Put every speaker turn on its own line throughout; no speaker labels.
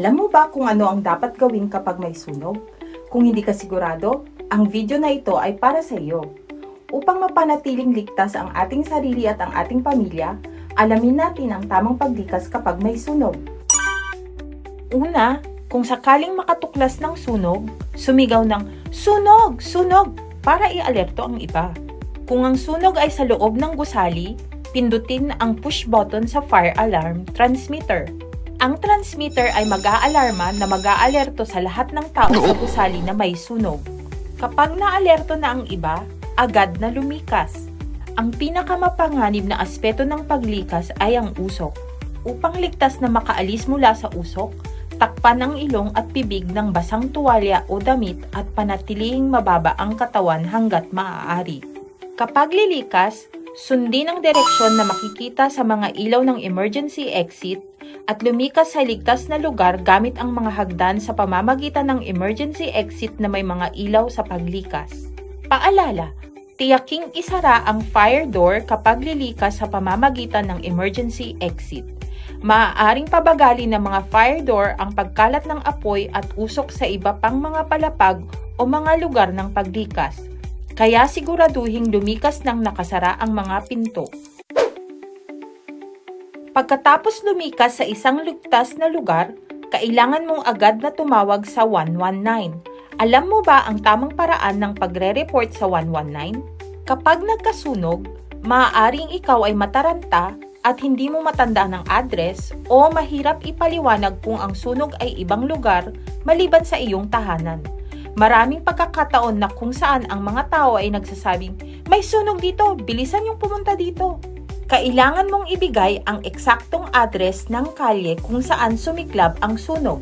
Alam mo ba kung ano ang dapat gawin kapag may sunog? Kung hindi ka sigurado, ang video na ito ay para sa iyo. Upang mapanatiling ligtas ang ating sarili at ang ating pamilya, alamin natin ang tamang paglikas kapag may sunog. Una, kung sakaling makatuklas ng sunog, sumigaw ng "Sunog! Sunog!" para i-alerto ang iba. Kung ang sunog ay sa loob ng gusali, pindutin ang push button sa fire alarm transmitter. Ang transmitter ay mag-aalarma na mag-aalerto sa lahat ng tao sa gusali na may sunog. Kapag naalerto na ang iba, agad na lumikas. Ang pinakamapanganib na aspeto ng paglikas ay ang usok. Upang ligtas na makaalis mula sa usok, takpan ang ilong at bibig ng basang tuwalya o damit at panatilihing mababa ang katawan hanggat maaari. Kapag lilikas, sundin ang direksyon na makikita sa mga ilaw ng emergency exit at lumikas sa ligtas na lugar gamit ang mga hagdan sa pamamagitan ng emergency exit na may mga ilaw sa paglikas. Paalala, tiyaking isara ang fire door kapag lilikas sa pamamagitan ng emergency exit. Maaaring pabagali ng mga fire door ang pagkalat ng apoy at usok sa iba pang mga palapag o mga lugar ng paglikas. Kaya siguraduhing lumikas ng nakasara ang mga pinto. Pagkatapos lumikas sa isang ligtas na lugar, kailangan mong agad na tumawag sa 119. Alam mo ba ang tamang paraan ng pagre-report sa 119? Kapag nagkasunog, maaaring ikaw ay mataranta at hindi mo matandaan ang address o mahirap ipaliwanag kung ang sunog ay ibang lugar maliban sa iyong tahanan. Maraming pagkakataon na kung saan ang mga tao ay nagsasabing, "May sunog dito, bilisan yung pumunta dito." Kailangan mong ibigay ang eksaktong address ng kalye kung saan sumiklab ang sunog.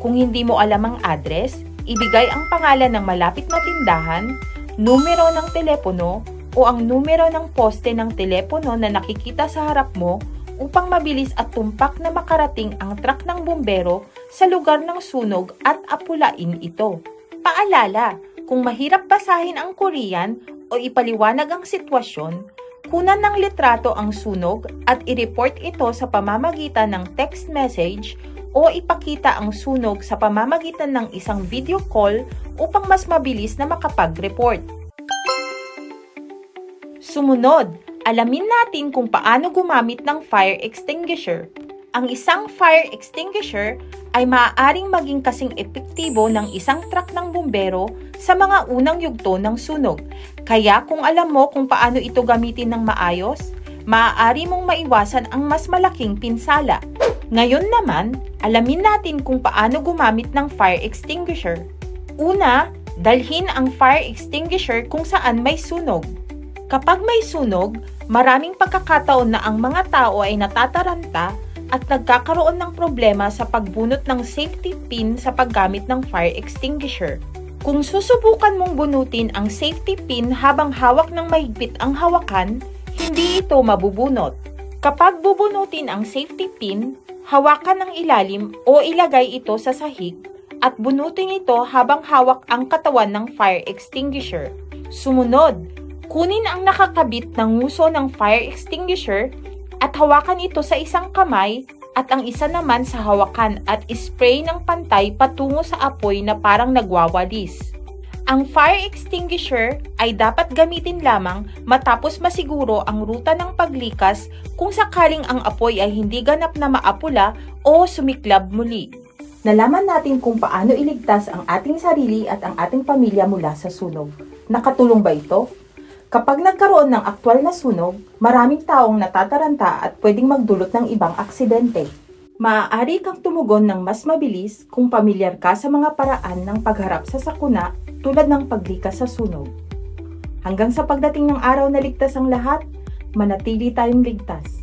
Kung hindi mo alam ang address, ibigay ang pangalan ng malapit na tindahan, numero ng telepono, o ang numero ng poste ng telepono na nakikita sa harap mo upang mabilis at tumpak na makarating ang truck ng bumbero sa lugar ng sunog at apulain ito. Paalala, kung mahirap basahin ang Korean o ipaliwanag ang sitwasyon, kunan ng litrato ang sunog at i-report ito sa pamamagitan ng text message o ipakita ang sunog sa pamamagitan ng isang video call upang mas mabilis na makapag-report. Sumunod, alamin natin kung paano gumamit ng fire extinguisher. Ang isang fire extinguisher ay maaaring maging kasing epektibo ng isang truck ng bumbero sa mga unang yugto ng sunog. Kaya kung alam mo kung paano ito gamitin ng maayos, maaari mong maiwasan ang mas malaking pinsala. Ngayon naman, alamin natin kung paano gumamit ng fire extinguisher. Una, dalhin ang fire extinguisher kung saan may sunog. Kapag may sunog, maraming pagkakataon na ang mga tao ay natataranta at nagkakaroon ng problema sa pagbunot ng safety pin sa paggamit ng fire extinguisher. Kung susubukan mong bunutin ang safety pin habang hawak ng mahigpit ang hawakan, hindi ito mabubunot. Kapag bubunutin ang safety pin, hawakan ng ilalim o ilagay ito sa sahig at bunutin ito habang hawak ang katawan ng fire extinguisher. Sumunod, kunin ang nakakabit ng nguso ng fire extinguisher at hawakan ito sa isang kamay at ang isa naman sa hawakan at spray ng pantay patungo sa apoy na parang nagwawalis. Ang fire extinguisher ay dapat gamitin lamang matapos masiguro ang ruta ng paglikas kung sakaling ang apoy ay hindi ganap na maapula o sumiklab muli. Nalaman natin kung paano iligtas ang ating sarili at ang ating pamilya mula sa sunog. Nakatulong ba ito? Kapag nagkaroon ng aktwal na sunog, maraming taong natataranta at pwedeng magdulot ng ibang aksidente. Maaari kang tumugon ng mas mabilis kung pamilyar ka sa mga paraan ng pagharap sa sakuna tulad ng paglikas sa sunog. Hanggang sa pagdating ng araw na ligtas ang lahat, manatili tayong ligtas.